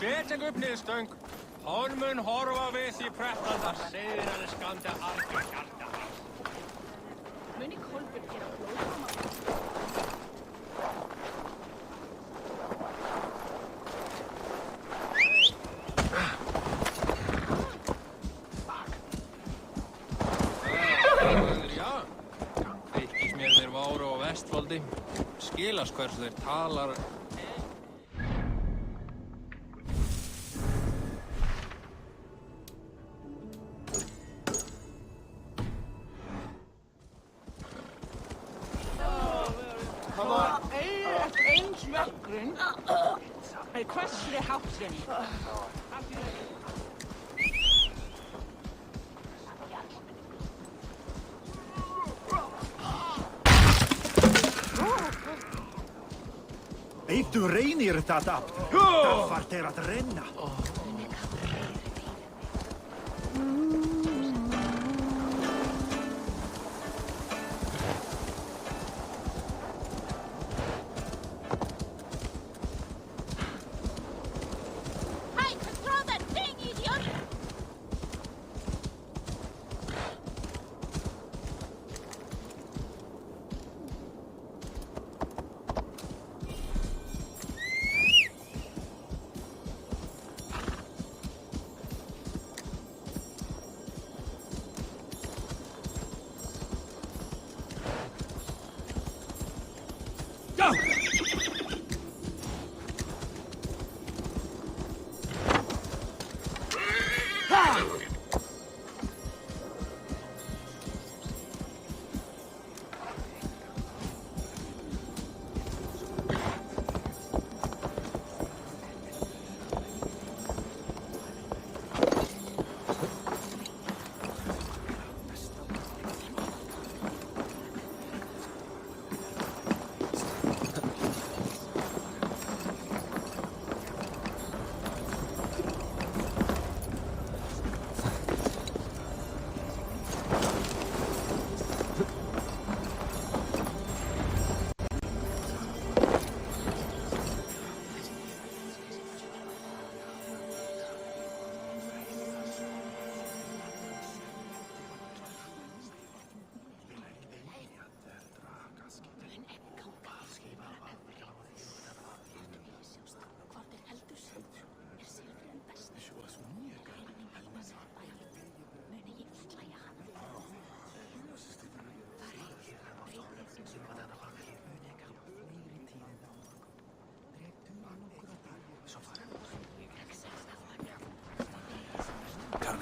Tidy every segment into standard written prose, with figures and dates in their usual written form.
Setjum upp niður stöng. Hann mun horfa við því prettandar siðræðiskandi arga hjarta. Muni Kolbjörn gera blóðkoma? Já, veikis mér þeir váru á Vestfoldi. Skilast hversu þeir talar. Hversu er hátinn? Ef du reynir það aftur, þá far þér að renna.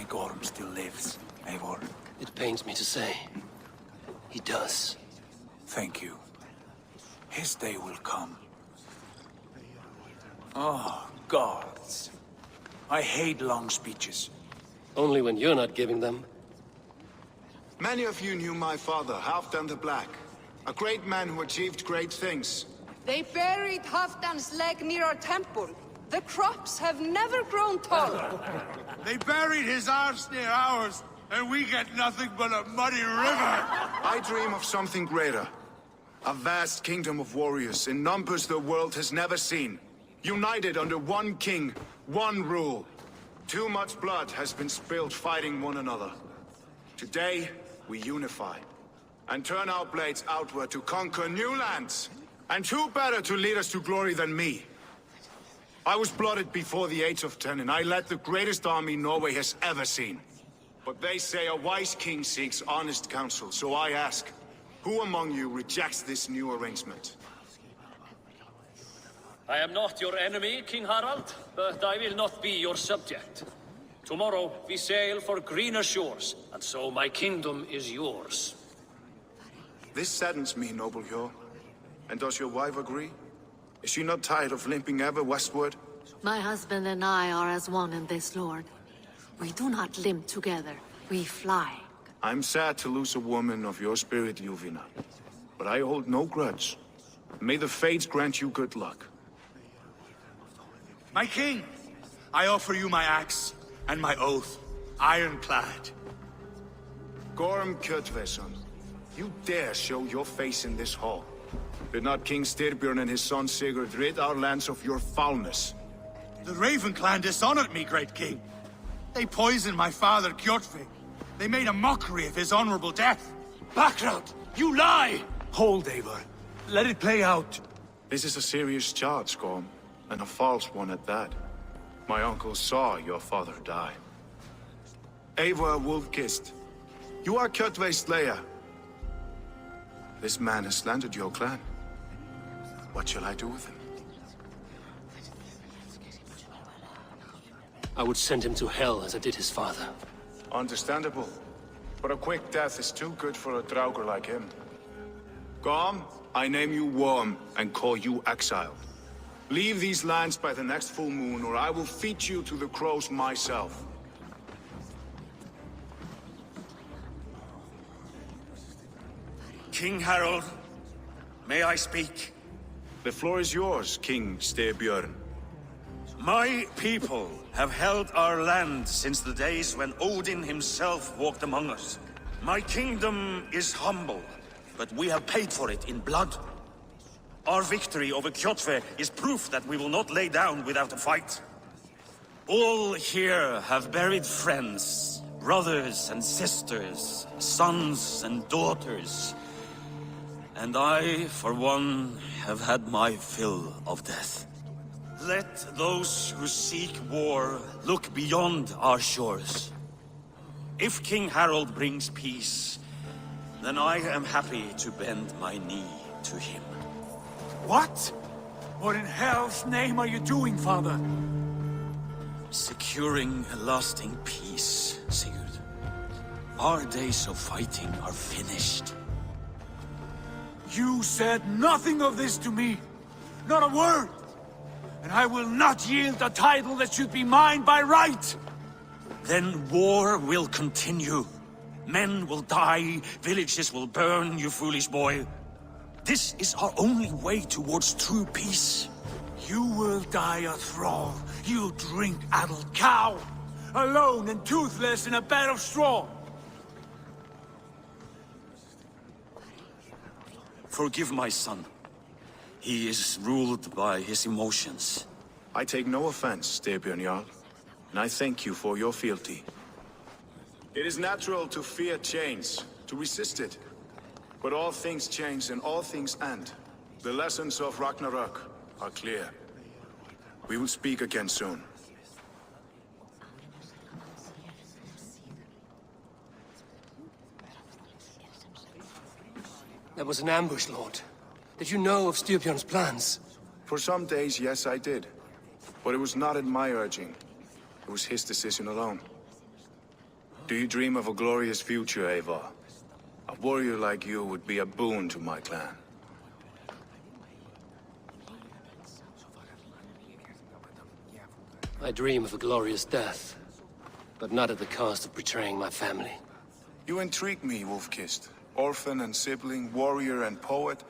Gorm still lives, Eivor. It pains me to say. He does. Thank you. His day will come. Oh, gods. I hate long speeches. Only when you're not giving them. Many of you knew my father, Halfdan the Black. A great man who achieved great things. They buried Halfdan's leg near our temple. The crops have never grown taller. They buried his arse near ours, and we get nothing but a muddy river. I dream of something greater. A vast kingdom of warriors in numbers the world has never seen. United under one king, one rule. Too much blood has been spilled fighting one another. Today, we unify. And turn our blades outward to conquer new lands. And who better to lead us to glory than me? I was blooded before the age of 10, and I led the greatest army Norway has ever seen. But they say a wise king seeks honest counsel, so I ask, who among you rejects this new arrangement? I am not your enemy, King Harald, but I will not be your subject. Tomorrow we sail for greener shores, and so my kingdom is yours. This saddens me, noble Hjor. And does your wife agree? Is she not tired of limping ever westward? My husband and I are as one in this, Lord. We do not limp together, we fly. I'm sad to lose a woman of your spirit, Yuvina. But I hold no grudge. May the fates grant you good luck. My king, I offer you my axe and my oath, ironclad. Gorm Kjötveson, you dare show your face in this hall. Did not King Styrbjörn and his son Sigurd rid our lands of your foulness? The Raven clan dishonored me, great king. They poisoned my father, Kjotve. They made a mockery of his honorable death. Background! You lie! Hold, Eivor. Let it play out. This is a serious charge, Gorm, and a false one at that. My uncle saw your father die. Eivor Wolf-Kissed, you are Kjotve's slayer. This man has slandered your clan. What shall I do with him? I would send him to hell as I did his father. Understandable. But a quick death is too good for a Draugr like him. Gorm, I name you Worm and call you exiled. Leave these lands by the next full moon, or I will feed you to the crows myself. King Harold, may I speak? The floor is yours, King Styrbjörn. My people have held our land since the days when Odin himself walked among us. My kingdom is humble, but we have paid for it in blood. Our victory over Kjotve is proof that we will not lay down without a fight. All here have buried friends, brothers and sisters, sons and daughters. And I, for one, have had my fill of death. Let those who seek war look beyond our shores. If King Harold brings peace, then I am happy to bend my knee to him. What? What in hell's name are you doing, father? Securing a lasting peace, Sigurd. Our days of fighting are finished. You said nothing of this to me. Not a word. And I will not yield a title that should be mine by right. Then war will continue. Men will die, villages will burn, you foolish boy. This is our only way towards true peace. You will die a thrall, you drink-addled cow. Alone and toothless in a bed of straw. Forgive my son. He is ruled by his emotions. I take no offense, Styrbjörn Jarl, and I thank you for your fealty. It is natural to fear change, to resist it. But all things change and all things end. The lessons of Ragnarök are clear. We will speak again soon. That was an ambush, Lord. Did you know of Styrbjörn's plans? For some days, yes, I did. But it was not at my urging. It was his decision alone. Do you dream of a glorious future, Eivor? A warrior like you would be a boon to my clan. I dream of a glorious death, but not at the cost of betraying my family. You intrigue me, Wolf-Kissed. Orphan and sibling, warrior and poet.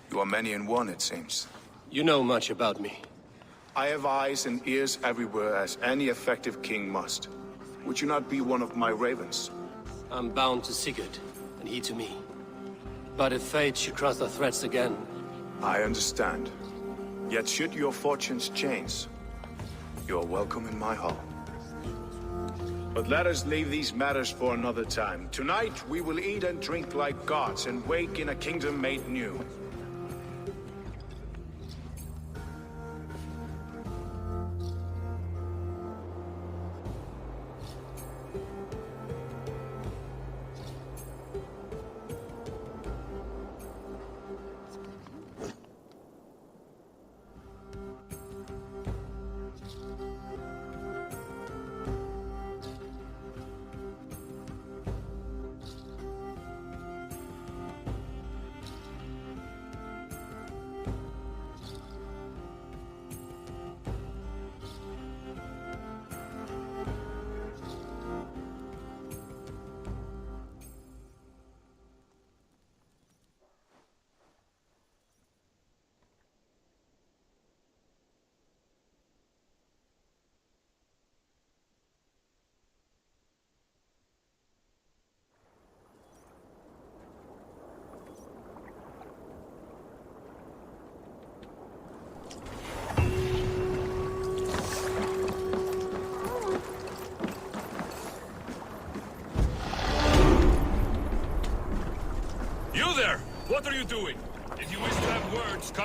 You are many in one, it seems. You know much about me. I have eyes and ears everywhere, as any effective king must. Would you not be one of my ravens? I'm bound to Sigurd, and he to me. But if fate should cross our threads again... I understand. Yet should your fortunes change, you are welcome in my hall. But let us leave these matters for another time. Tonight, we will eat and drink like gods and wake in a kingdom made new.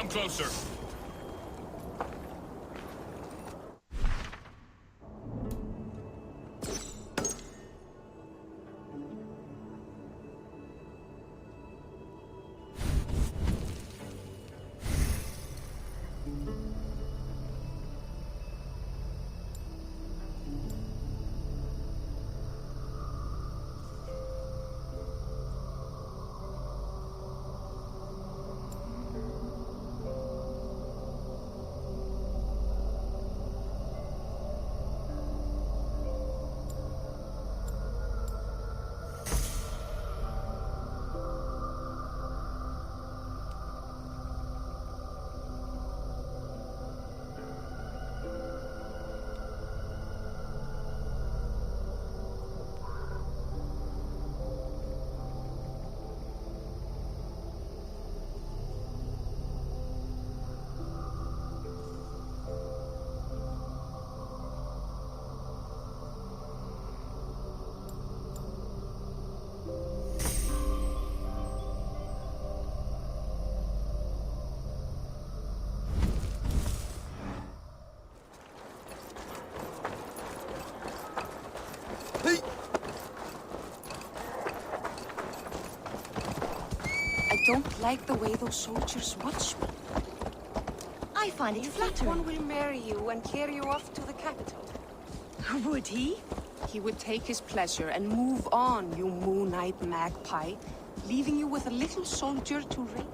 Come closer. I don't like the way those soldiers watch me. I find it One flattering. will marry you and carry you off to the capital. Would he? He would take his pleasure and move on, you moon-eyed magpie, leaving you with a little soldier to raise.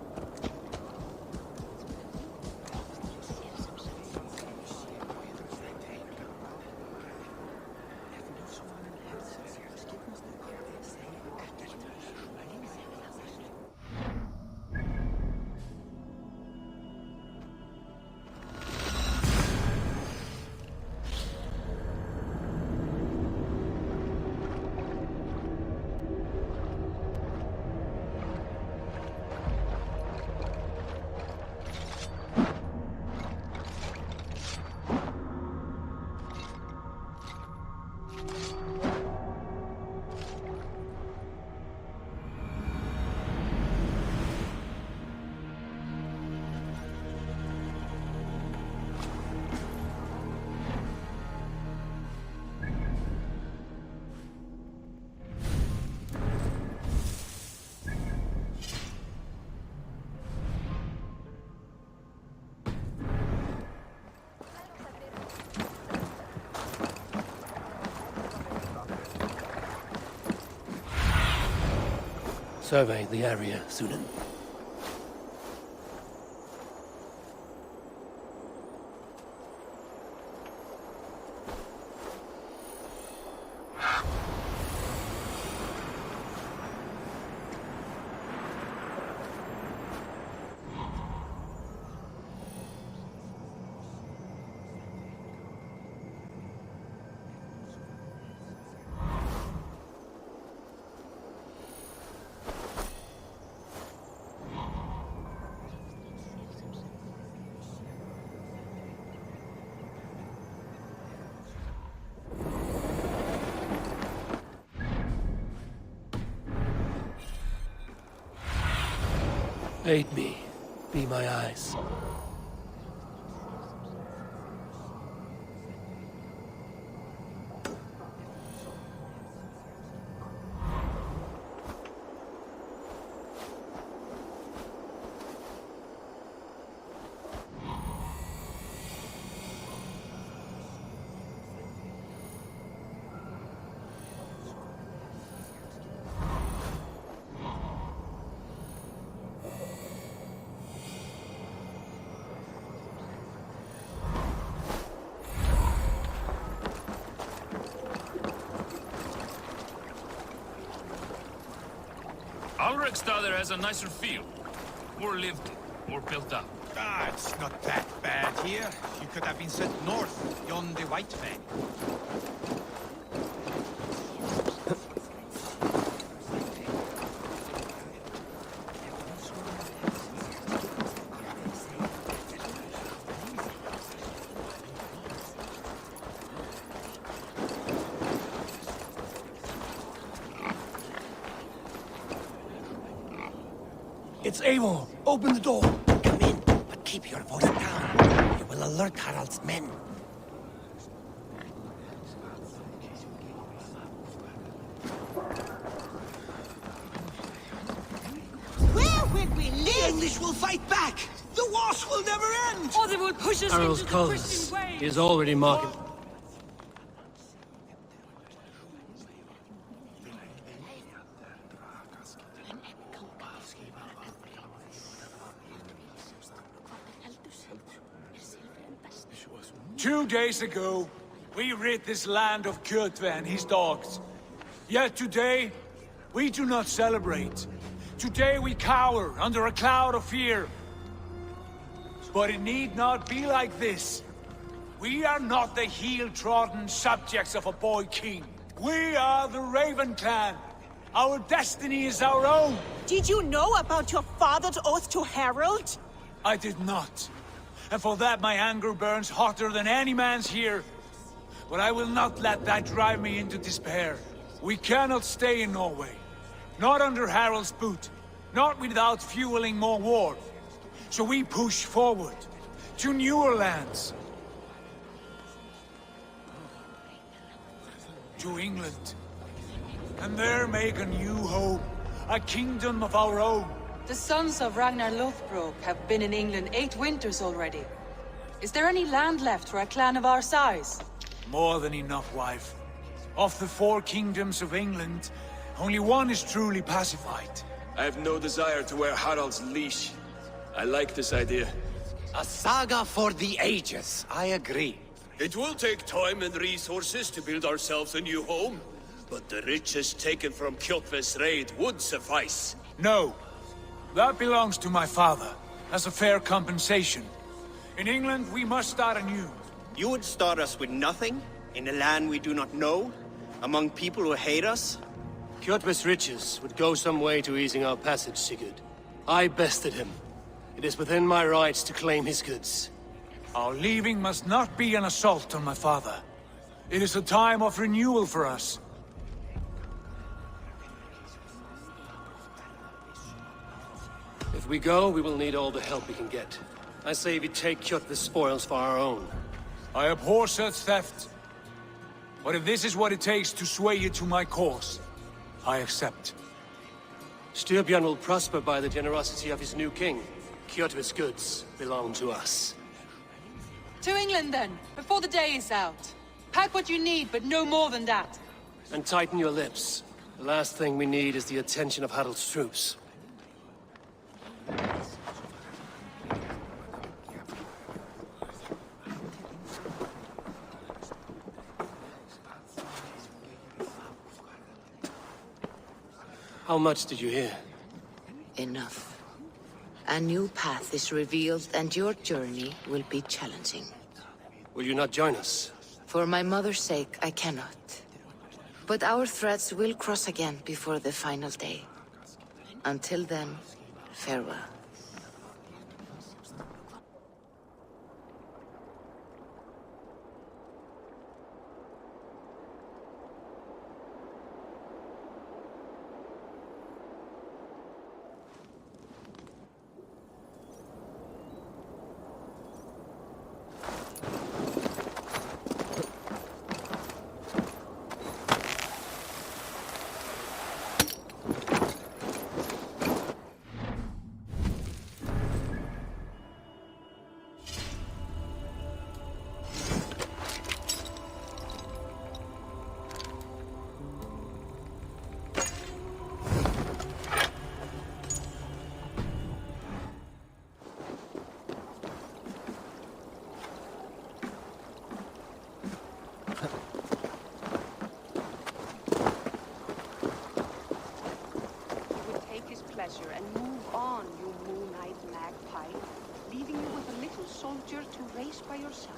Survey the area, Sunan. Aid me. Be my eyes. Alrekstadr has a nicer feel. More lived, more built up. Ah, it's not that bad here. You could have been sent north, beyond the White Fang. It's Eivor. Open the door. Come in, but Keep your voice down. You will alert Harald's men. Where will we The live? English will fight back! The wars will never end! Or they will push us Harold's into the cause Christian way. is already marking. Two days ago, we rid this land of Kjotve and his dogs. Yet today, we do not celebrate. Today we cower under a cloud of fear. But it need not be like this. We are not the heel-trodden subjects of a boy king. We are the Raven clan. Our destiny is our own. Did you know about your father's oath to Harold? I did not. And for that my anger burns hotter than any man's here. But I will not let that drive me into despair. We cannot stay in Norway. Not under Harald's boot. Not without fueling more war. So we push forward. To newer lands. To England. And there make a new home. A kingdom of our own. The sons of Ragnar Lothbrok have been in England 8 winters already. Is there any land left for a clan of our size? More than enough, wife. Of the 4 kingdoms of England, only one is truly pacified. I have no desire to wear Harald's leash. I like this idea. A saga for the ages, I agree. It will take time and resources to build ourselves a new home, but the riches taken from Kjotve's raid would suffice. No. That belongs to my father, as a fair compensation. In England, we must start anew. You would start us with nothing? In a land we do not know? Among people who hate us? Kjotve's riches would go some way to easing our passage, Sigurd. I bested him. It is within my rights to claim his goods. Our leaving must not be an assault on my father. It is a time of renewal for us. If we go, we will need all the help we can get. I say we take Kjotve's spoils for our own. I abhor such theft. But if this is what it takes to sway you to my cause, I accept. Styrbjörn will prosper by the generosity of his new king. Kjotve's goods belong to us. To England then, before the day is out. Pack what you need, but no more than that. And tighten your lips. The last thing we need is the attention of Harald's troops. How much did you hear? Enough. A new path is revealed, and your journey will be challenging. Will you not join us? For my mother's sake, I cannot. But our threads will cross again before the final day. Until then, farewell. And move on, you moon-eyed magpie, leaving you with a little soldier to race by yourself.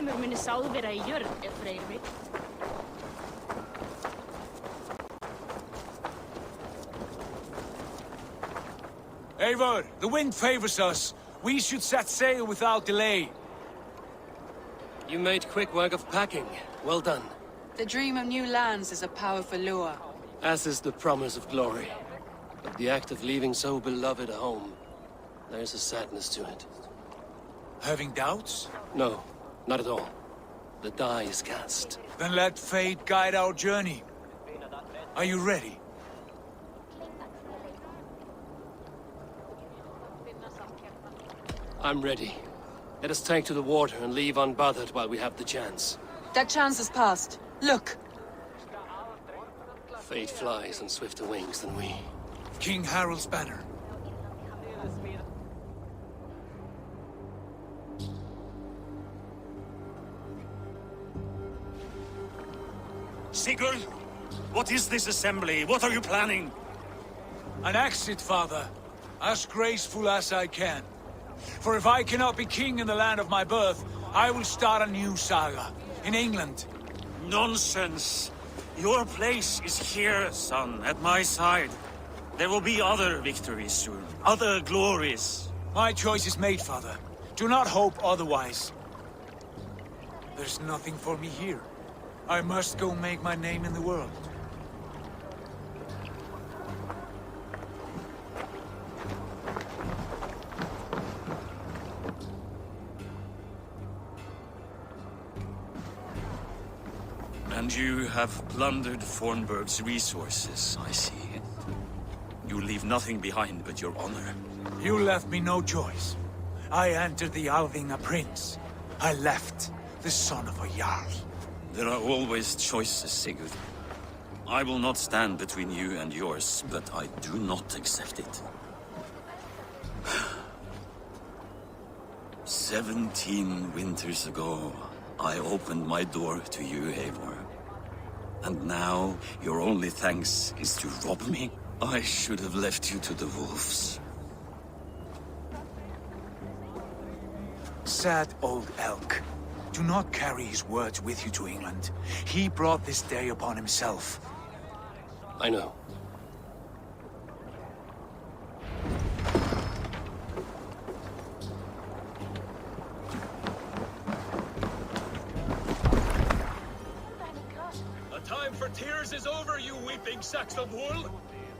draumur muni sáð vera í jörð, Freyr vill. Eivor, the wind favors us. We should set sail without delay. You made quick work of packing. Well done. The dream of new lands is a powerful lure. As is the promise of glory. But the act of leaving so beloved a home, there's a sadness to it. Having doubts? No, not at all. The die is cast. Then let fate guide our journey. Are you ready? I'm ready. Let us take to the water and leave unbothered while we have the chance. That chance is past. Look! Fate flies on swifter wings than we. King Harald's banner. Sigurd, what is this assembly? What are you planning? An exit, father. As graceful as I can. For if I cannot be king in the land of my birth, I will start a new saga. In England. Nonsense. Your place is here, son, at my side. There will be other victories soon. Other glories. My choice is made, father. Do not hope otherwise. There's nothing for me here. I must go make my name in the world. And you have plundered Fornburg's resources, I see. You leave nothing behind but your honor. You left me no choice. I entered the Alving a prince. I left the son of a Jarl. There are always choices, Sigurd. I will not stand between you and yours, but I do not accept it. 17 winters ago, I opened my door to you, Eivor. And now, your only thanks is to rob me? I should have left you to the wolves. Sad old elk. Do not carry his words with you to England. He brought this day upon himself. I know. The time for tears is over, you weeping sacks of wool!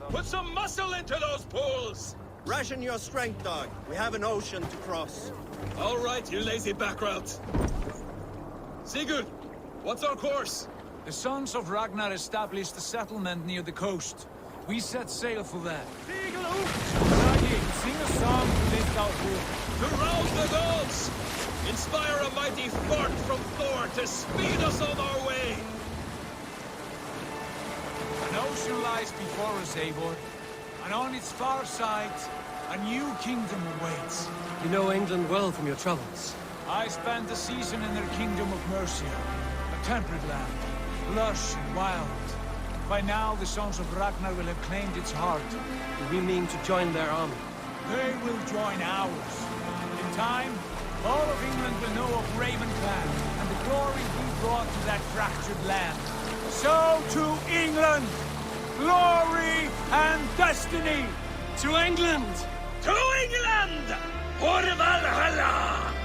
Put some muscle into those pools! Ration your strength, dog. We have an ocean to cross. All right, you lazy backrout. Sigurd, what's our course? The sons of Ragnar established a settlement near the coast. We set sail for that. Sing a song to lift our hope. To rouse the gods! Inspire a mighty fart from Thor to speed us on our way! An ocean lies before us, Eivor. And on its far side, a new kingdom awaits. You know England well from your travels. I spent a season in their kingdom of Mercia, a temperate land, lush and wild. By now, the sons of Ragnar will have claimed its heart. Do we mean to join their army? They will join ours. In time, all of England will know of Raven Clan and the glory we brought to that fractured land. So to England! Glory and destiny! To England! To England! For Valhalla!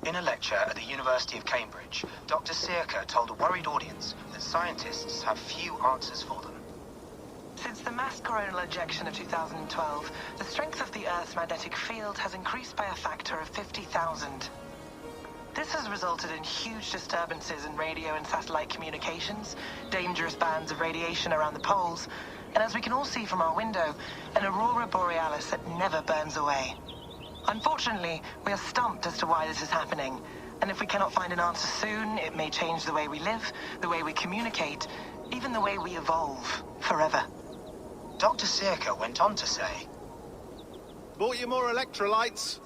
In a lecture at the University of Cambridge, Dr. Circa told a worried audience that scientists have few answers for them. Since the mass coronal ejection of 2012, the strength of the Earth's magnetic field has increased by a factor of 50,000. This has resulted in huge disturbances in radio and satellite communications, dangerous bands of radiation around the poles, and as we can all see from our window, an aurora borealis that never burns away. Unfortunately, we are stumped as to why this is happening, and if we cannot find an answer soon, it may change the way we live, the way we communicate, even the way we evolve, forever. Dr. Circa went on to say, Bought you more electrolytes?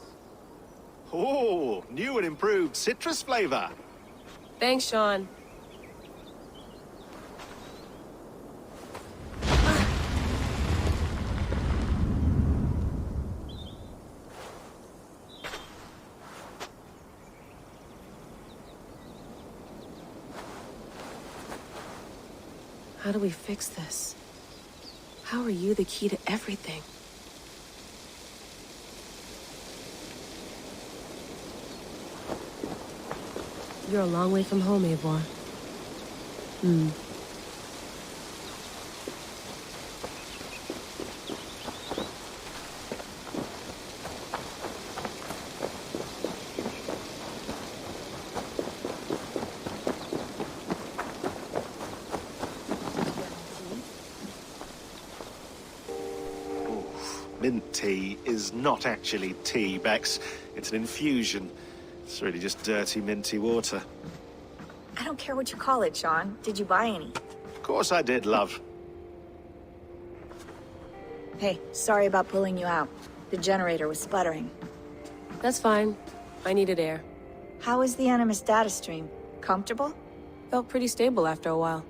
Oh, new and improved citrus flavor. Thanks, Sean. How do we fix this? How are you the key to everything? You're a long way from home, Eivor. Mint tea is not actually tea, Bex. It's an infusion. It's really just dirty, minty water. I don't care what you call it, Sean. Did you buy any? Of course I did, love. Hey, sorry about pulling you out. The generator was sputtering. That's fine. I needed air. How is the Animus data stream? Comfortable? Felt pretty stable after a while.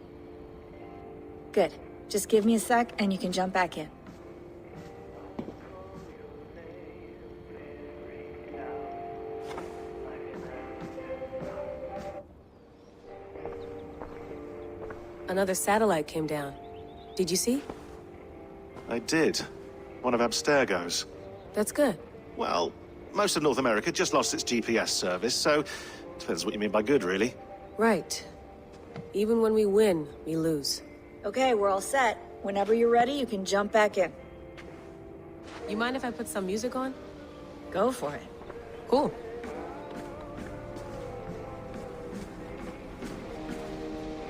Good. Just give me a sec and you can jump back in. Another satellite came down. Did you see? I did. One of Abstergo's. That's good. Well, most of North America just lost its GPS service, so depends what you mean by good, really. Right. Even when we win, we lose. Okay, we're all set. Whenever you're ready, you can jump back in. You mind if I put some music on? Go for it. Cool.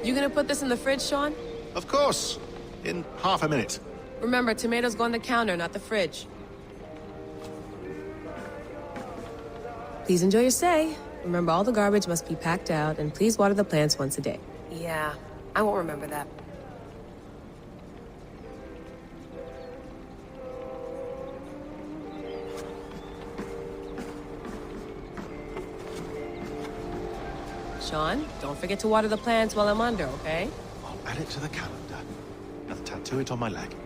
You gonna put this in the fridge, Sean? Of course. In half a minute. Remember, tomatoes go on the counter, not the fridge. Please enjoy your stay. Remember, all the garbage must be packed out, and please water the plants once a day. Yeah, I won't remember that. Sean, don't forget to water the plants while I'm under, okay? I'll add it to the calendar and tattoo it on my leg.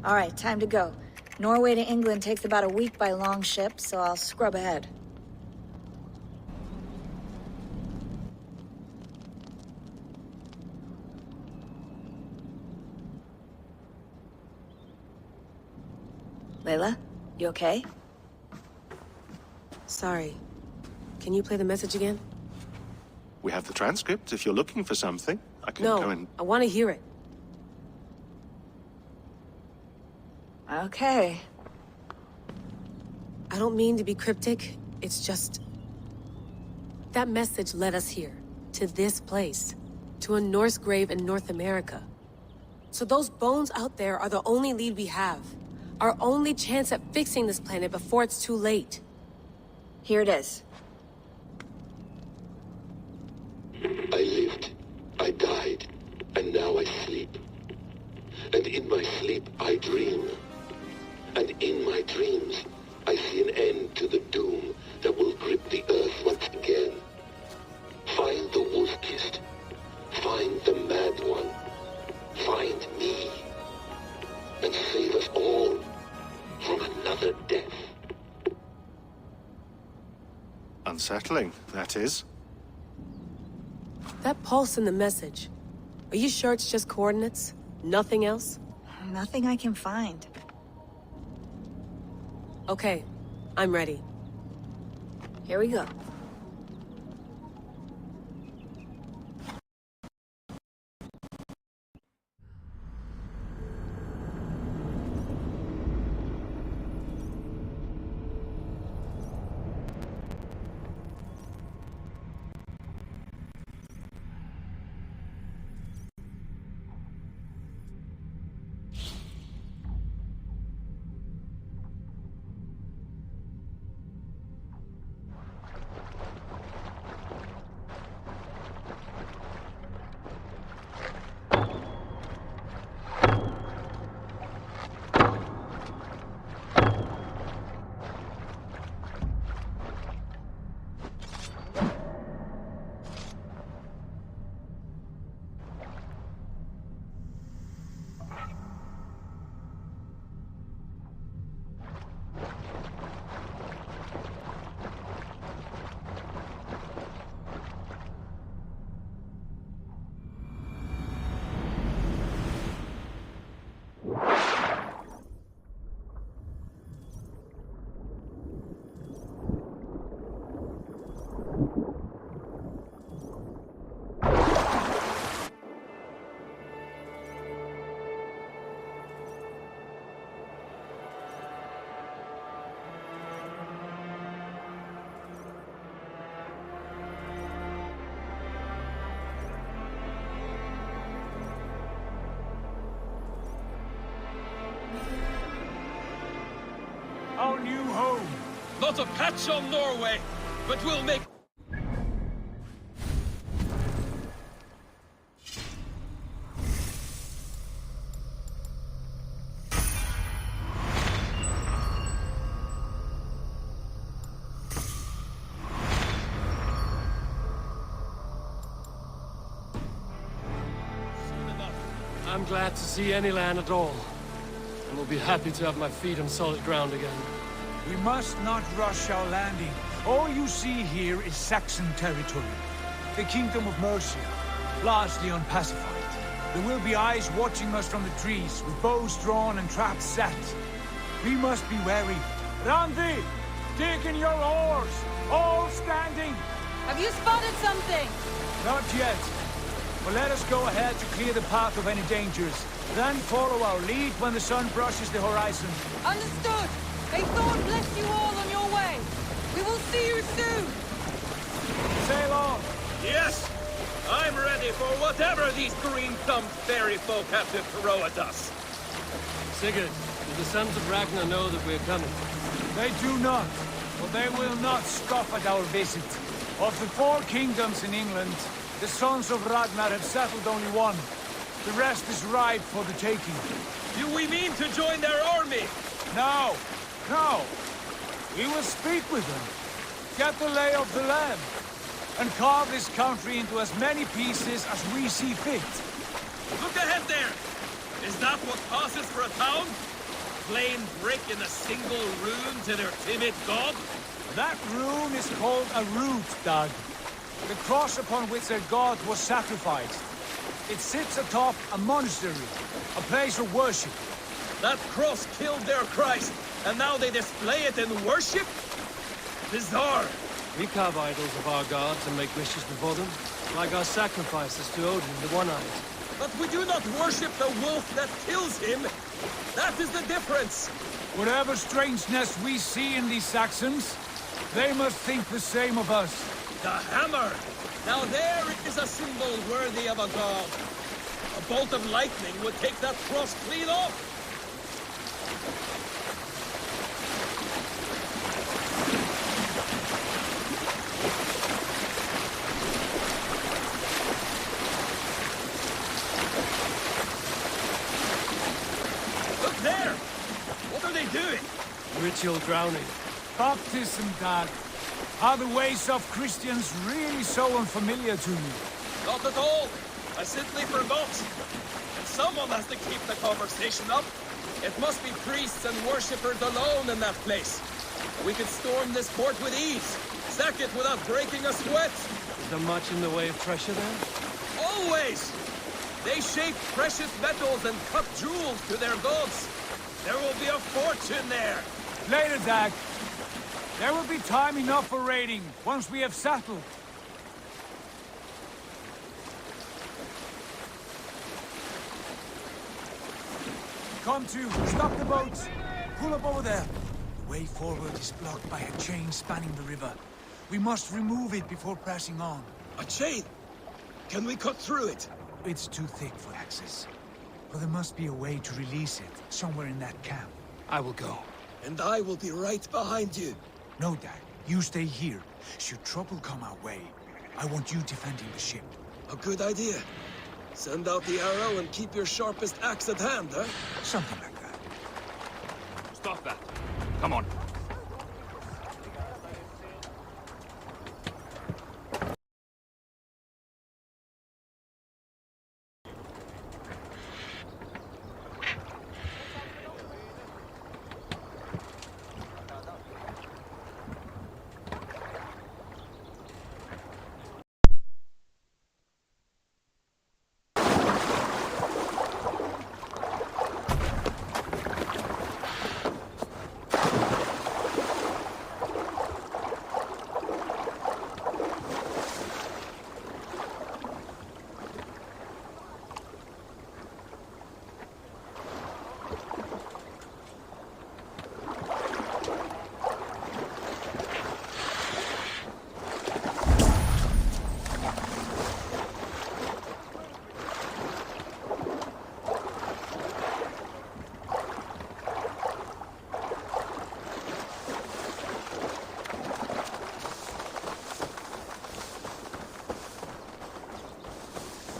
All right, time to go. Norway to England takes about a week by long ship, so I'll scrub ahead. Layla, you okay? Sorry. Can you play the message again? We have the transcript. If you're looking for something, I can go and... I want to hear it. Okay. I don't mean to be cryptic. It's just... that message led us here. To this place. To a Norse grave in North America. So those bones out there are the only lead we have. Our only chance at fixing this planet before it's too late. Here it is. I lived, I died, and now I sleep. And in my sleep I dream. And in my dreams, I see an end to the doom that will grip the earth once again. Find the wolf-kissed. Find the mad one. Find me. And save us all from another death. Unsettling, that is. That pulse in the message. Are you sure it's just coordinates? Nothing else? Nothing I can find. Okay, I'm ready. Here we go. Our new home. Not a patch on Norway, but we'll make... I'm glad to see any land at all. And will be happy to have my feet on solid ground again. We must not rush our landing. All you see here is Saxon territory. The Kingdom of Mercia, largely unpacified. There will be eyes watching us from the trees, with bows drawn and traps set. We must be wary. Randi! Dig in your oars! All standing! Have you spotted something? Not yet. But let us go ahead to clear the path of any dangers. Then follow our lead when the sun brushes the horizon. Understood! May Thor bless you all on your way! We will see you soon! Sail on! Yes! I'm ready for whatever these green-thumbed fairy folk have to throw at us. Sigurd, do the sons of Ragnar know that we're coming? They do not, but they will not scoff at our visit. Of the 4 kingdoms in England, the sons of Ragnar have settled only one. The rest is ripe for the taking. Do we mean to join their army? No, no. We will speak with them, get the lay of the land, and carve this country into as many pieces as we see fit. Look ahead there! Is that what passes for a town? Plain brick in a single rune to their timid god? That rune is called a root, Doug. The cross upon which their god was sacrificed. It sits atop a monastery, a place of worship. That cross killed their Christ, and now they display it in worship? Bizarre! We carve idols of our gods and make wishes before them, like our sacrifices to Odin, the One-Eyed. But we do not worship the wolf that kills him! That is the difference! Whatever strangeness we see in these Saxons, they must think the same of us. The hammer! Now there is a symbol worthy of a god. A bolt of lightning would take that cross clean off! Look there! What are they doing? Ritual drowning. Baptism, Dad. Are the ways of Christians really so unfamiliar to you? Not at all. I simply forgot. And someone has to keep the conversation up. It must be priests and worshippers alone in that place. We could storm this fort with ease. Sack it without breaking a sweat. Is there much in the way of treasure there? Always! They shape precious metals and cut jewels to their gods. There will be a fortune there. Later, Dag. There will be time enough for raiding once we have settled. Come to, stop the boats. Pull up over there. The way forward is blocked by a chain spanning the river. We must remove it before pressing on. A chain? Can we cut through it? It's too thick for access. But there must be a way to release it, somewhere in that camp. I will go. And I will be right behind you. No, Dag. You stay here. Should trouble come our way, I want you defending the ship. A good idea. Send out the arrow and keep your sharpest axe at hand, huh? Something like that. Stop that. Come on.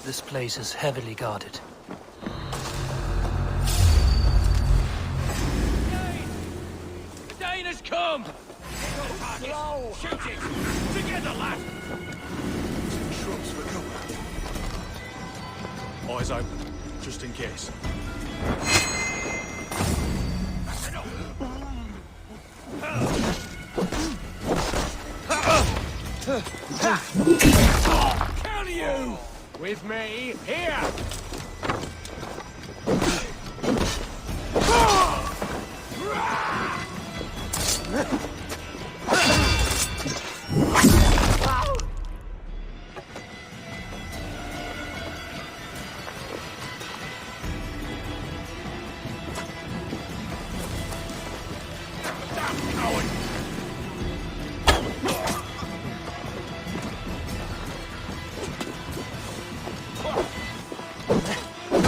This place is heavily guarded. The Dane has come! Slow! Shoot it! Together, lad! Shrubs for cover. Eyes open, just in case. Counter you! With me, here!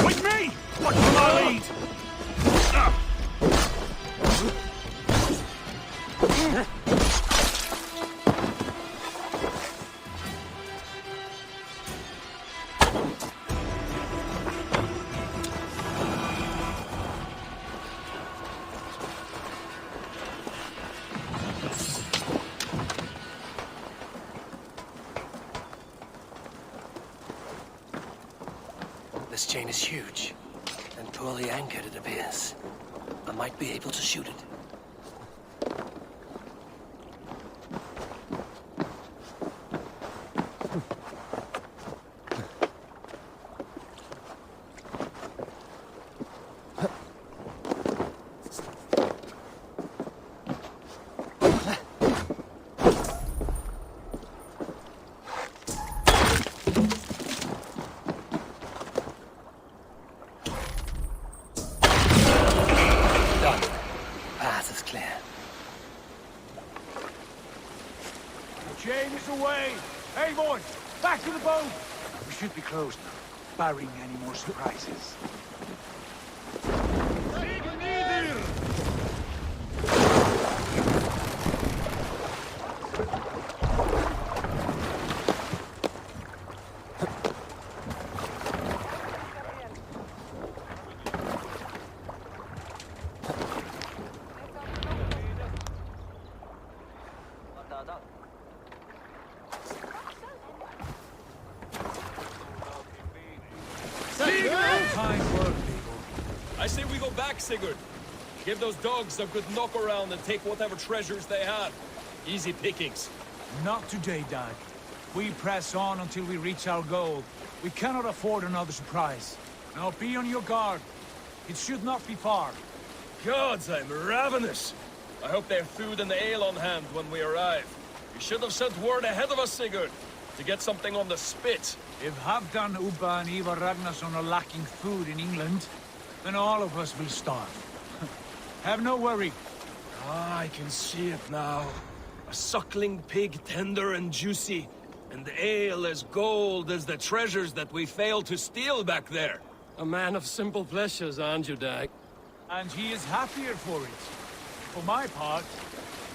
With me! Watch my lead! This chain is huge, and poorly anchored, it appears. I might be able to shoot it. Chain is away! Hey, boys! Back to the boat! We should be close now, barring any more surprises. Fine work, people. I say we go back, Sigurd. Give those dogs a good knock around and take whatever treasures they have. Easy pickings. Not today, Dag. We press on until we reach our goal. We cannot afford another surprise. Now be on your guard. It should not be far. Gods, I'm ravenous. I hope they have food and ale on hand when we arrive. You should have sent word ahead of us, Sigurd, to get something on the spit. If Halfdan, Ubba, and Ivar Ragnarsson are lacking food in England, then all of us will starve. Have no worry. Ah, I can see it now. A suckling pig, tender and juicy, and ale as gold as the treasures that we failed to steal back there. A man of simple pleasures, aren't you, Dag? And he is happier for it. For my part,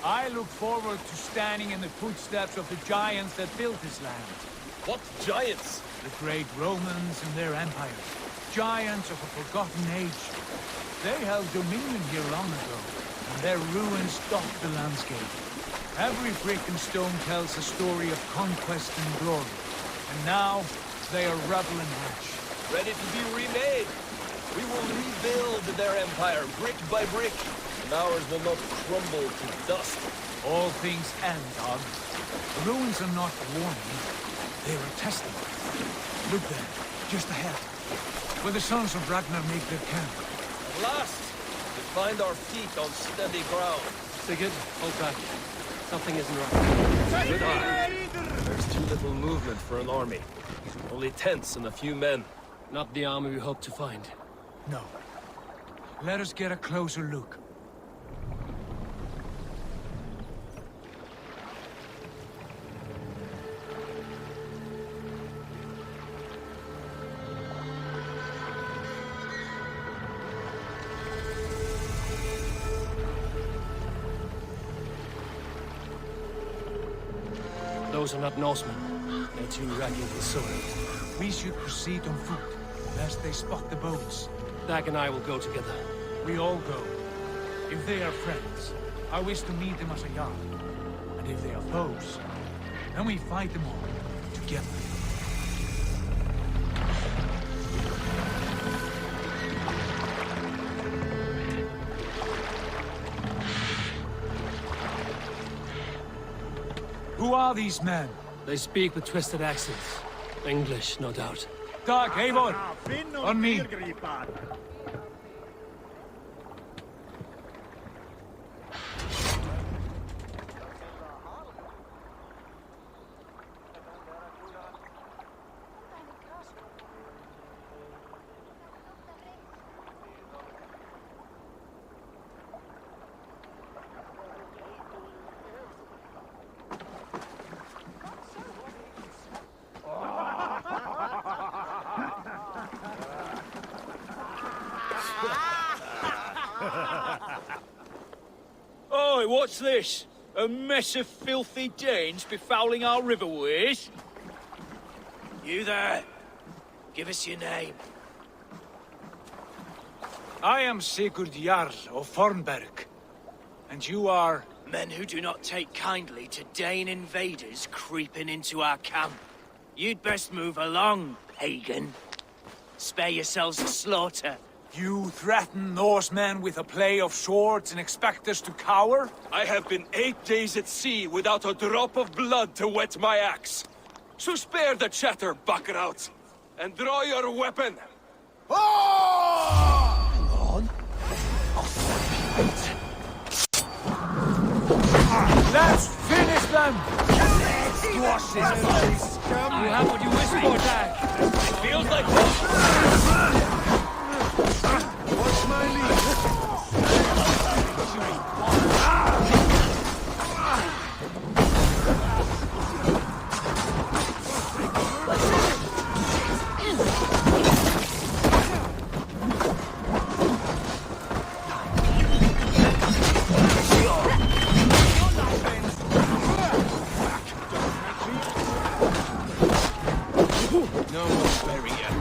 I look forward to standing in the footsteps of the giants that built this land. What giants? The great Romans and their empire. Giants of a forgotten age. They held dominion here long ago, and their ruins dot the landscape. Every brick and stone tells a story of conquest and glory. And now, they are rubble and ash. Ready to be remade. We will rebuild their empire brick by brick, and ours will not crumble to dust. All things end, Dog. The ruins are not a warning. They are a testament. Look there, just ahead, where the sons of Ragnar make their camp. At last, we find our feet on steady ground. Sigurd, hold back. Something isn't right. Good eye. There's too little movement for an army. Only tents and a few men. Not the army we hope to find. No. Let us get a closer look. Those are not Norsemen. They're too ragged and soiled. We should proceed on foot, lest they spot the boats. Dag and I will go together. We all go. If they are friends, I wish to meet them as a yard. And if they are foes, then we fight them all, together. Who are these men? They speak with twisted accents. English, no doubt. Dag, Eivor! On me! Oi, what's this? A mess of filthy Danes befouling our riverways? You there? Give us your name. I am Sigurd Jarl of Fornberg. And you are... Men who do not take kindly to Dane invaders creeping into our camp. You'd best move along, pagan. Spare yourselves the slaughter. You threaten Norsemen with a play of swords and expect us to cower? I have been 8 days at sea without a drop of blood to wet my axe. So spare the chatter, Buckerout, and draw your weapon. Hang on. Let's finish them! Squash his face. You have what you wish for, Dag. It feels like hope. What's my lead? No more barrier.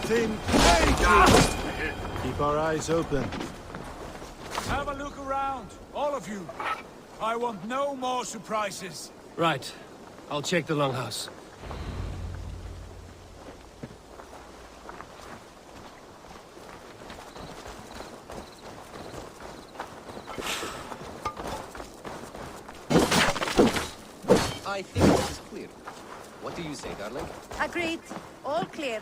something major! Keep our eyes open. Have a look around, all of you. I want no more surprises. Right. I'll check the longhouse. I think this is clear. What do you say, darling? Agreed. All clear.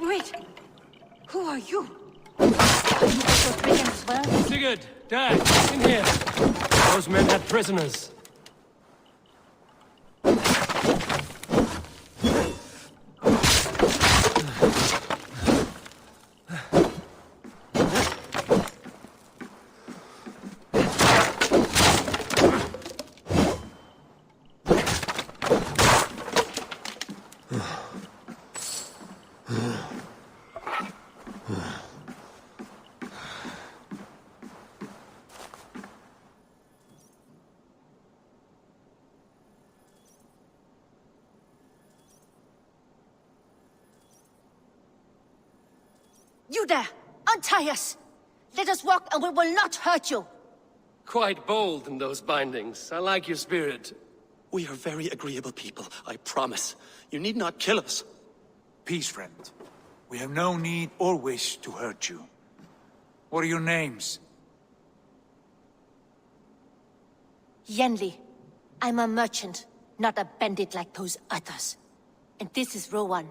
Wait! Who are you? Sigurd! Dag! In here! Those men had prisoners. You there! Untie us! Let us walk and we will not hurt you! Quite bold in those bindings. I like your spirit. We are very agreeable people, I promise. You need not kill us. Peace, friend. We have no need or wish to hurt you. What are your names? Yenli. I'm a merchant, not a bandit like those others. And this is Rowan.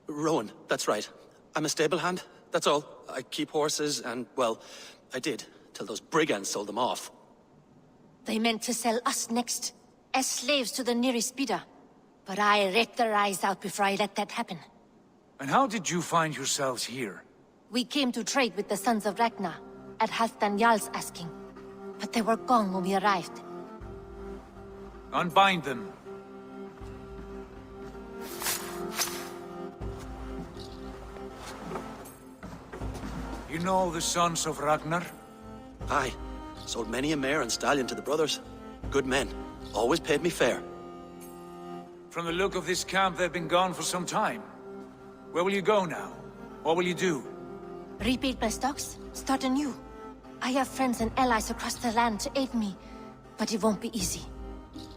Rowan, that's right. I'm a stable hand, that's all. I keep horses and, well, I did, till those brigands sold them off. They meant to sell us next, as slaves to the nearest bidder. But I ripped their eyes out before I let that happen. And how did you find yourselves here? We came to trade with the Sons of Ragnar, at Halfdan Jarl's asking. But they were gone when we arrived. Unbind them. You know the Sons of Ragnar? Aye. Sold many a mare and stallion to the brothers. Good men. Always paid me fair. From the look of this camp, they've been gone for some time. Where will you go now? What will you do? Rebuild my stocks, start anew. I have friends and allies across the land to aid me, but it won't be easy.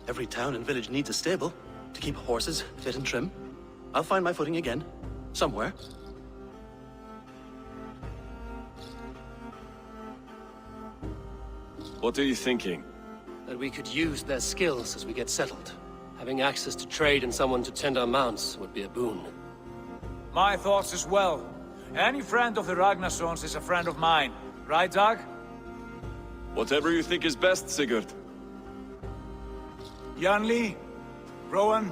Every town and village needs a stable to keep horses fit and trim. I'll find my footing again. Somewhere. What are you thinking? That we could use their skills as we get settled. Having access to trade and someone to tend our mounts would be a boon. My thoughts as well. Any friend of the Ragnarsons is a friend of mine. Right, Dag? Whatever you think is best, Sigurd. Janli, Rowan,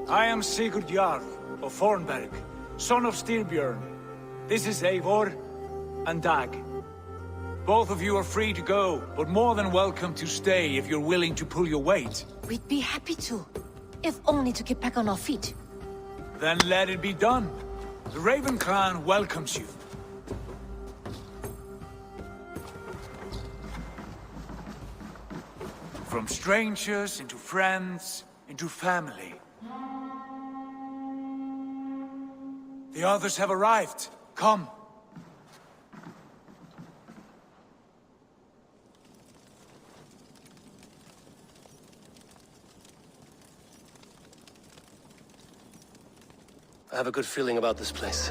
I am Sigurd Jarl of Fornberg, son of Styrbjörn. This is Eivor and Dag. Both of you are free to go, but more than welcome to stay if you're willing to pull your weight. We'd be happy to, if only to get back on our feet. Then let it be done. The Raven clan welcomes you. From strangers into friends, into family. The others have arrived. Come. I have a good feeling about this place.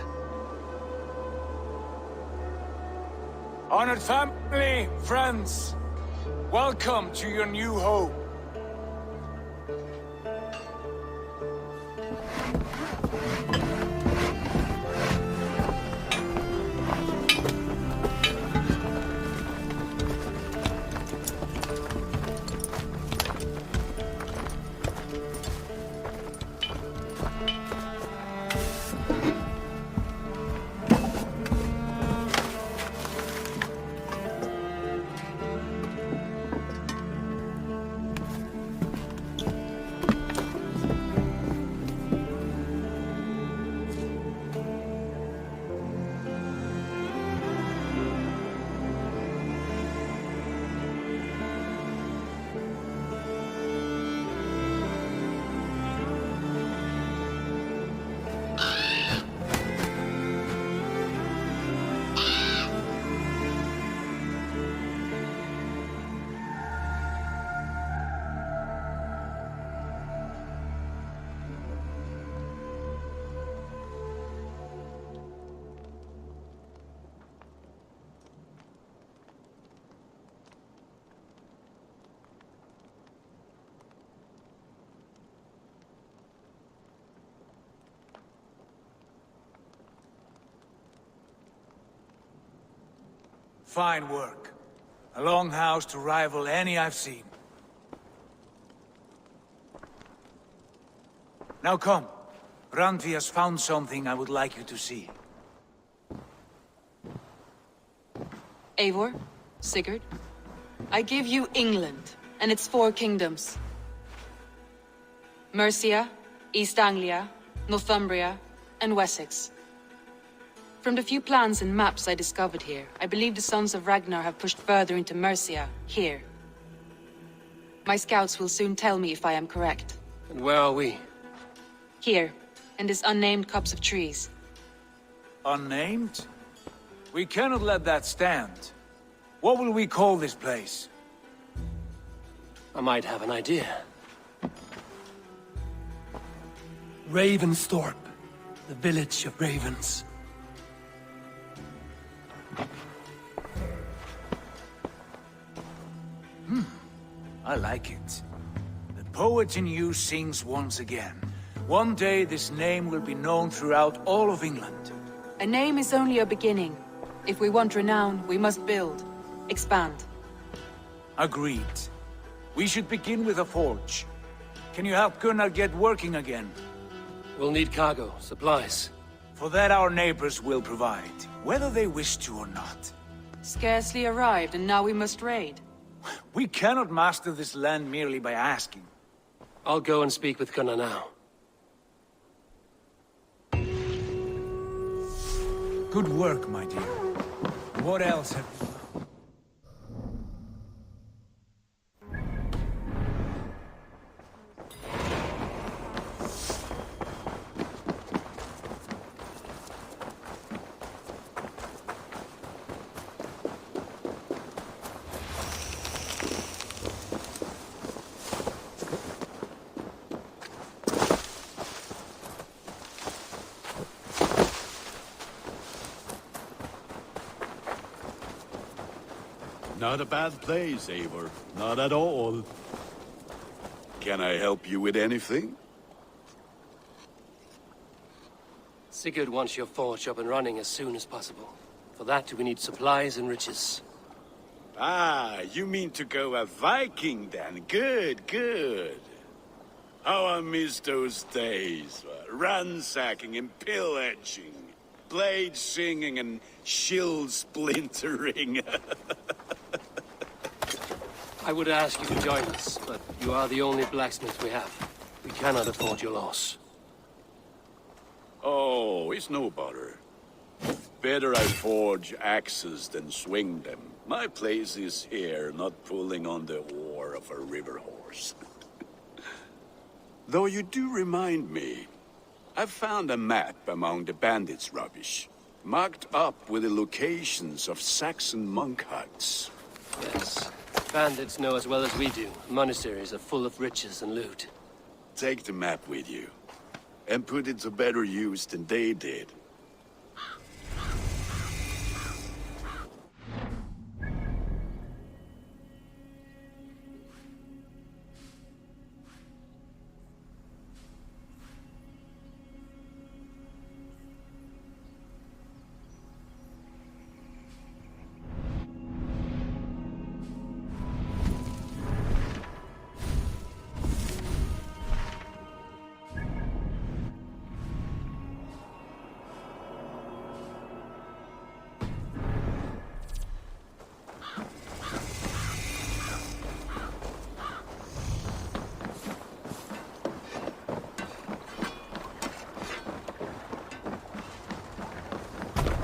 Honored family, friends, welcome to your new home. Fine work. A longhouse to rival any I've seen. Now come. Randvi has found something I would like you to see. Eivor, Sigurd, I give you England and its 4 kingdoms. Mercia, East Anglia, Northumbria, and Wessex. From the few plans and maps I discovered here, I believe the Sons of Ragnar have pushed further into Mercia, here. My scouts will soon tell me if I am correct. And where are we? Here, in this unnamed copse of trees. Unnamed? We cannot let that stand. What will we call this place? I might have an idea. Ravensthorpe, the village of ravens. I like it. The poet in you sings once again. One day this name will be known throughout all of England. A name is only a beginning. If we want renown, we must build. Expand. Agreed. We should begin with a forge. Can you help Gunnar get working again? We'll need cargo, supplies. For that our neighbors will provide, whether they wish to or not. Scarcely arrived, and now we must raid. We cannot master this land merely by asking. I'll go and speak with Gunnar now. Good work, my dear. What else have... Not a bad place, Eivor. Not at all. Can I help you with anything? Sigurd wants your forge up and running as soon as possible. For that, we need supplies and riches. Ah, you mean to go a Viking then? Good, good. How I miss those days. Ransacking and pillaging. Blade singing and shield splintering. I would ask you to join us, but you are the only blacksmith we have. We cannot afford your loss. Oh, it's no bother. Better I forge axes than swing them. My place is here, not pulling on the oar of a river horse. Though you do remind me, I've found a map among the bandits' rubbish, marked up with the locations of Saxon monk huts. Yes. Bandits know as well as we do. Monasteries are full of riches and loot. Take the map with you, and put it to better use than they did.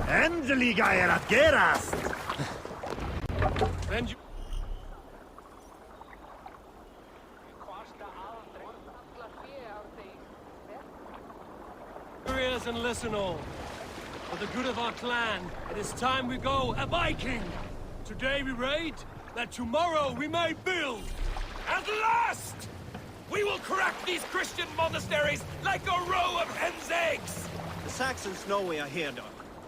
Endelig er at gerast! Ears and listen all. For the good of our clan, it is time we go a Viking! Today we raid, that tomorrow we may build! At last! We will crack these Christian monasteries like a row of hen's eggs! The Saxons know we are here, Doc.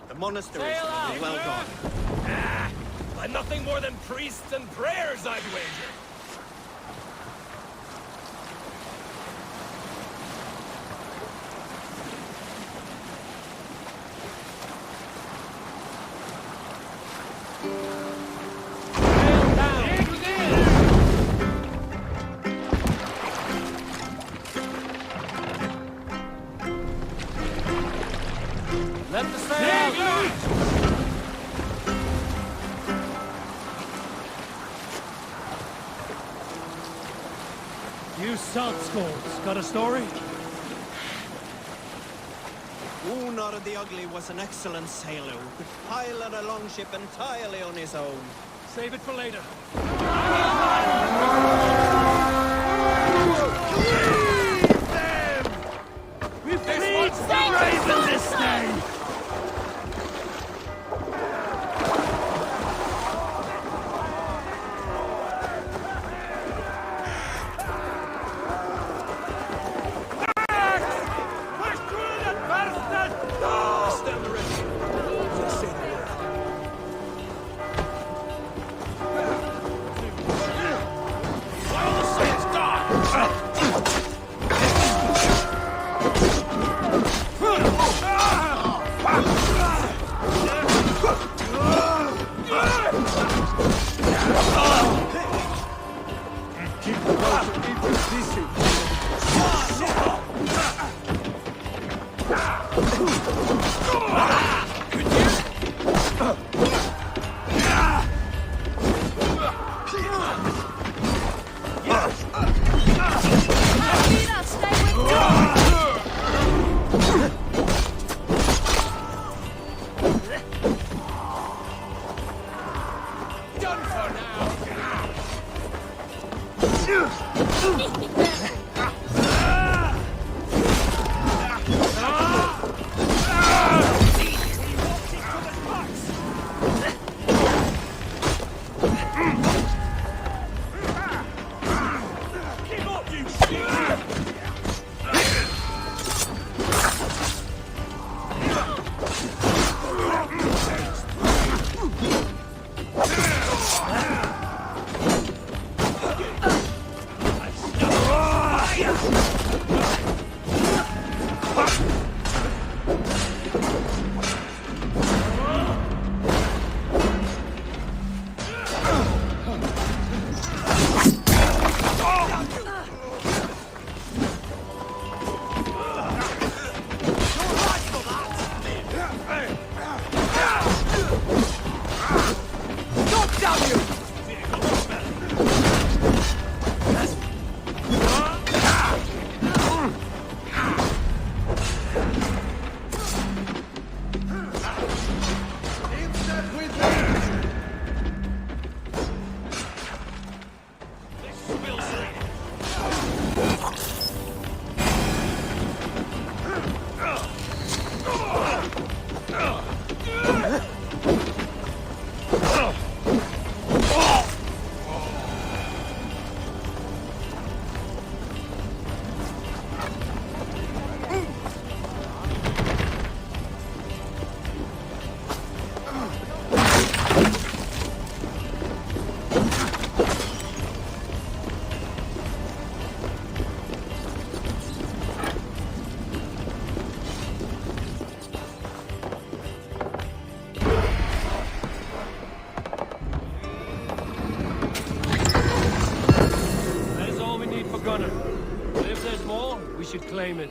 The monasteries Sail will out, be well Eivor! gone. By nothing more than priests and prayers, I'd wager. Let the sail out! You salt skulls, got a story? Gunnar the Ugly was an excellent sailor who could pilot a longship entirely on his own. Save it for later. We've freed the Raven this day! should claim it.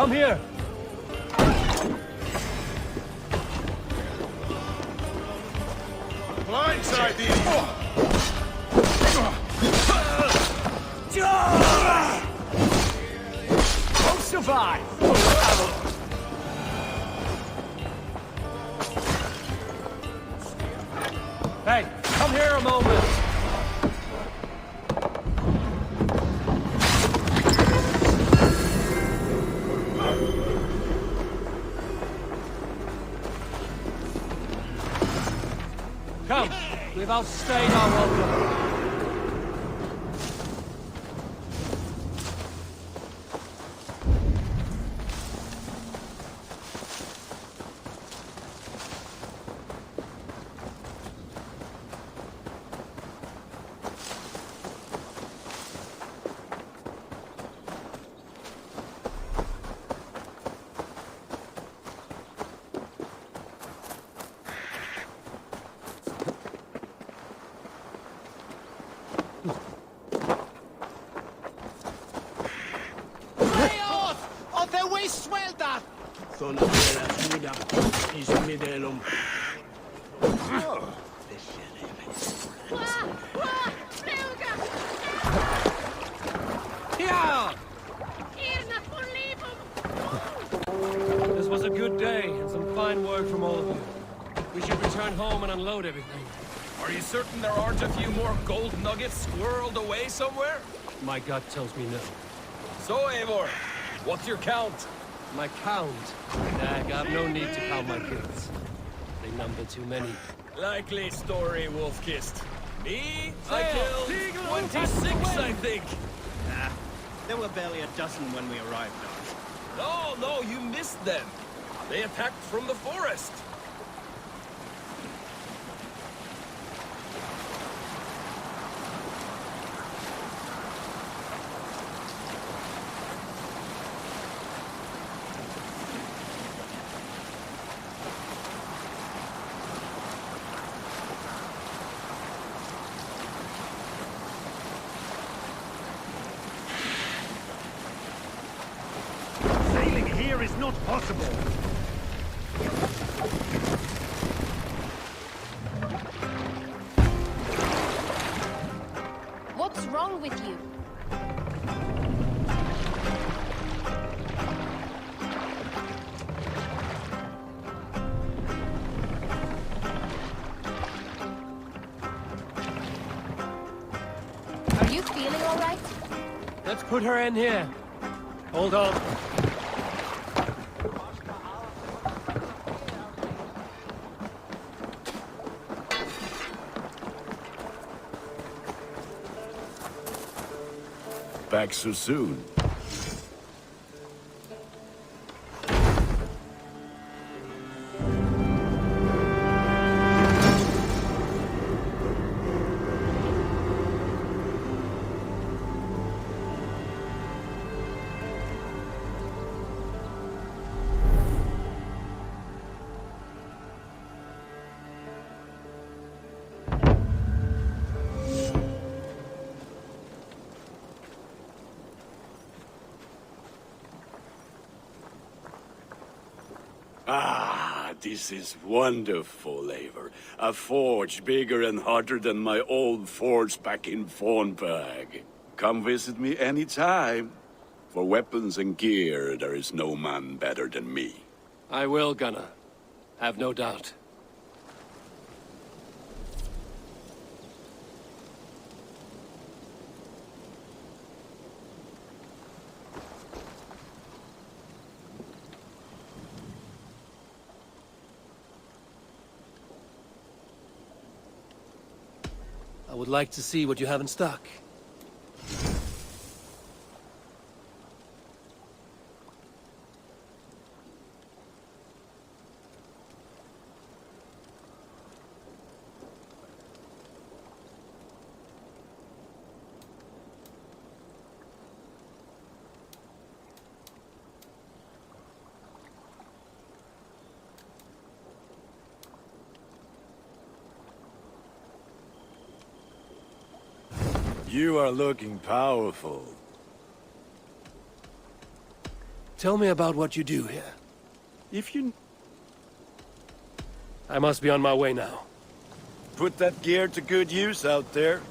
Come here! Blindside these! Don't survive! Hey, come here a moment! Come, we've outstayed our welcome. This was a good day, and some fine work from all of you. We should return home and unload everything. Are you certain there aren't a few more gold nuggets squirreled away somewhere? My gut tells me no. So, Eivor, what's your count? My count? Dag, I've no need to count my kills. They number too many. Likely story, Wolf-Kissed. Me? I killed 26, I think. Ah, there were barely a dozen when we arrived, Dodge. No, you missed them. They attacked from the forest. Sailing here is not possible. What's wrong with you? Are you feeling all right? Let's put her in here. Hold on. Back so soon. Ah, this is wonderful, Eivor. A forge bigger and hotter than my old forge back in Fornburg. Come visit me anytime. For weapons and gear, there is no man better than me. I will, Gunnar. Have no doubt. I would like to see what you have in stock. You are looking powerful. Tell me about what you do here. If you... I must be on my way now. Put that gear to good use out there.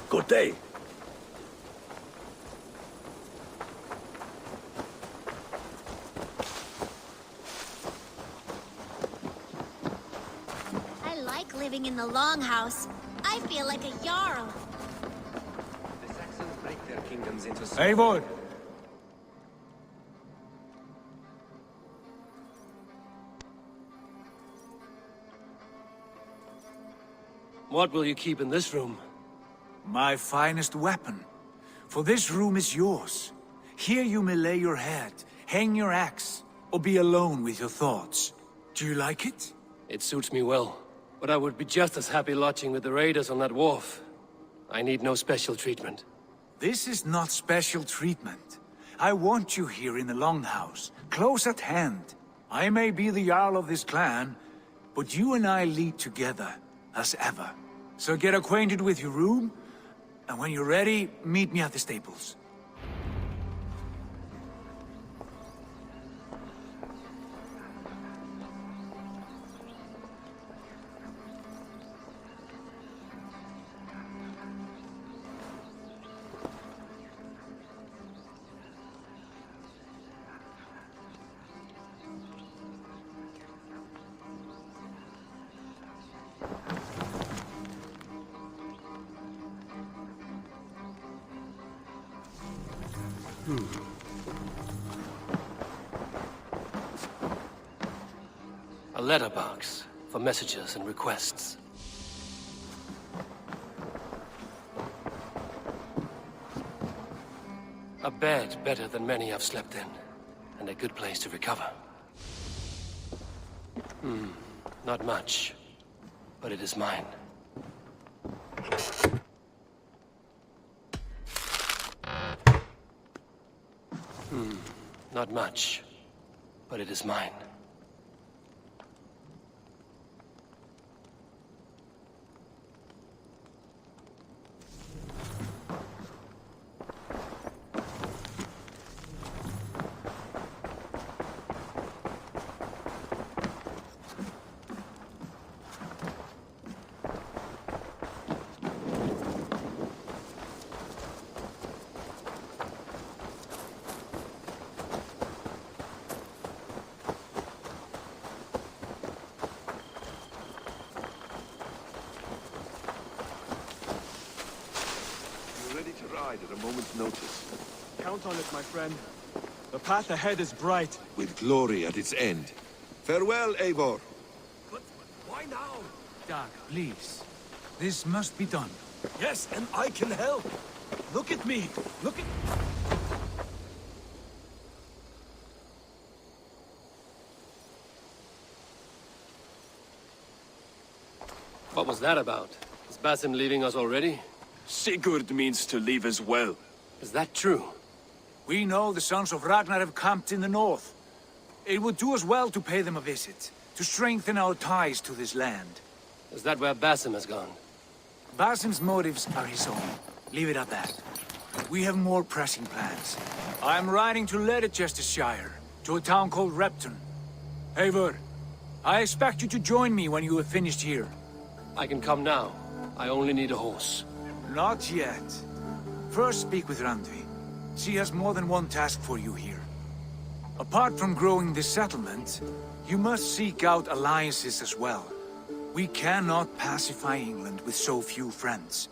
Good day. I like living in the Longhouse. I feel like a Jarl. The Saxons break their kingdoms into Eivor! What will you keep in this room? My finest weapon. For this room is yours. Here you may lay your head, hang your axe, or be alone with your thoughts. Do you like it? It suits me well, but I would be just as happy lodging with the raiders on that wharf. I need no special treatment. This is not special treatment. I want you here in the Longhouse, close at hand. I may be the Jarl of this clan, but you and I lead together, as ever. So get acquainted with your room, and when you're ready, meet me at the stables. A letterbox for messages and requests. A bed better than many I've slept in, and a good place to recover. Not much, but it is mine. Not much, but it is mine. At a moment's notice. Count on it, my friend. The path ahead is bright. With glory at its end. Farewell, Eivor. But why now? Dag, please. This must be done. Yes, and I can help. Look at me. Look at... What was that about? Is Basim leaving us already? Sigurd means to leave as well. Is that true? We know the sons of Ragnar have camped in the north. It would do us well to pay them a visit, to strengthen our ties to this land. Is that where Basim has gone? Basim's motives are his own. Leave it at that. We have more pressing plans. I'm riding to Leicestershire, to a town called Repton. Eivor, I expect you to join me when you have finished here. I can come now. I only need a horse. Not yet. First speak with Randvi. She has more than one task for you here. Apart from growing this settlement, you must seek out alliances as well. We cannot pacify England with so few friends.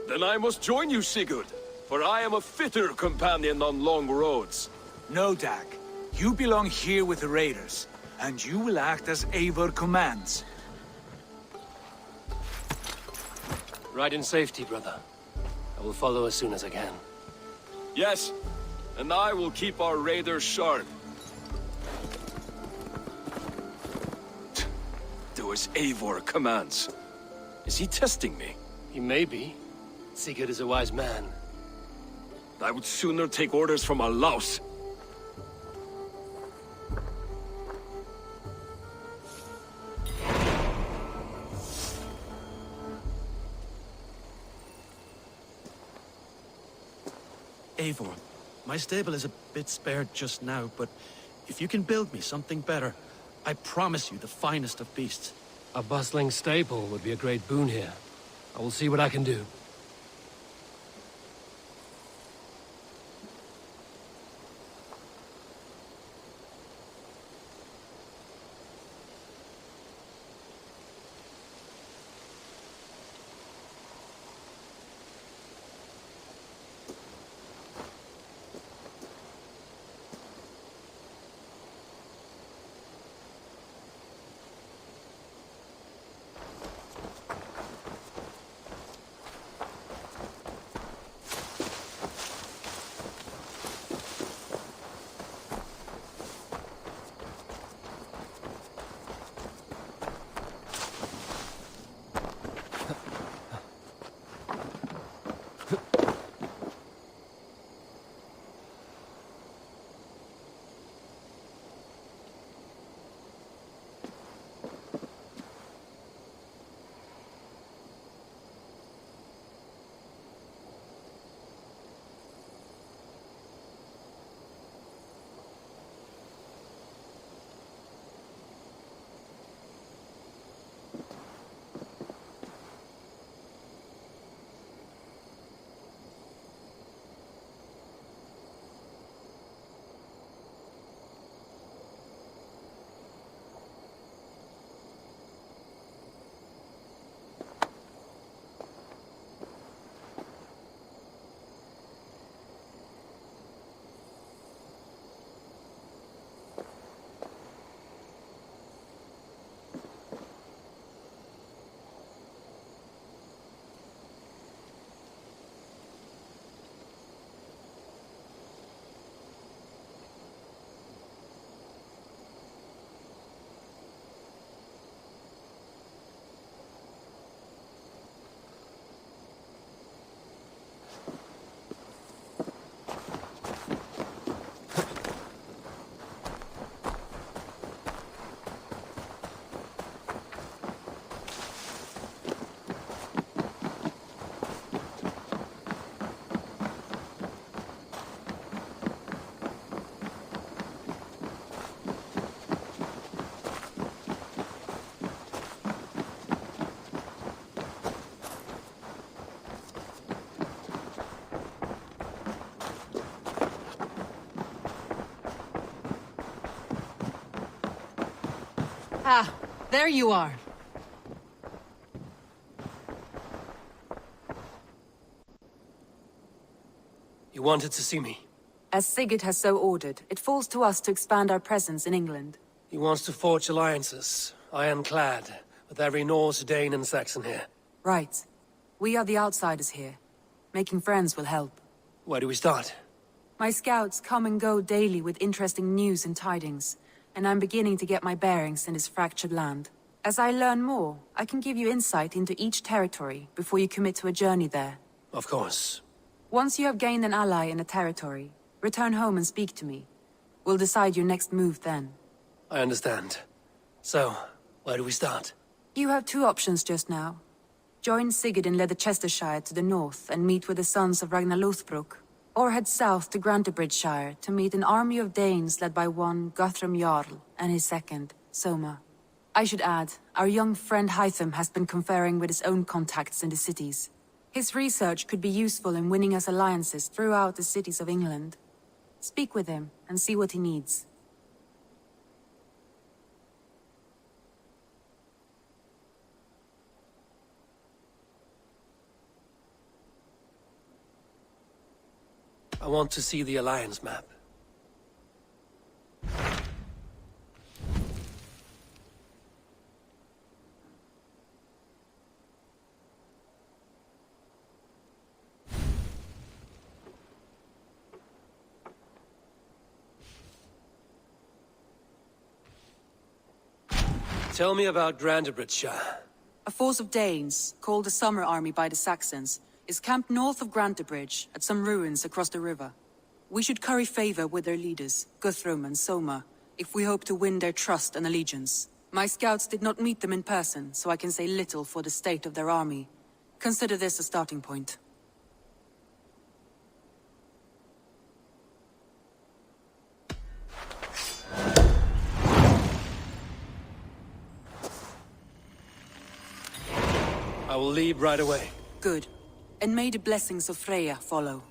Then I must join you, Sigurd, for I am a fitter companion on long roads. No, Dag. You belong here with the raiders. and you will act as Eivor commands. Ride in safety, brother. I will follow as soon as I can. Yes, and I will keep our raiders sharp. Do as Eivor commands. Is he testing me? He may be. Sigurd is a wise man. I would sooner take orders from a louse. Eivor, my stable is a bit spared just now, but if you can build me something better, I promise you the finest of beasts. A bustling stable would be a great boon here. I will see what I can do. Ah, there you are. You wanted to see me? As Sigurd has so ordered, it falls to us to expand our presence in England. He wants to forge alliances, ironclad, with every Norse, Dane and Saxon here. Right. We are the outsiders here. Making friends will help. Where do we start? My scouts come and go daily with interesting news and tidings, and I'm beginning to get my bearings in this fractured land. As I learn more, I can give you insight into each territory before you commit to a journey there. Of course. Once you have gained an ally in a territory, return home and speak to me. We'll decide your next move then. I understand. So, where do we start? You have two options just now. Join Sigurd in Leicestershire to the north and meet with the sons of Ragnar Lothbrok, or head south to Grantebridgeshire to meet an army of Danes led by one Guthrum Jarl and his second, Soma. I should add, our young friend Hytham has been conferring with his own contacts in the cities. His research could be useful in winning us alliances throughout the cities of England. Speak with him and see what he needs. I want to see the Alliance map. Tell me about Grantebridge. A force of Danes, called the Summer Army by the Saxons, is camped north of Grantebridge at some ruins across the river. We should curry favor with their leaders, Guthrum and Soma, if we hope to win their trust and allegiance. My scouts did not meet them in person, so I can say little for the state of their army. Consider this a starting point. I will leave right away. Good. And may the blessings of Freya follow.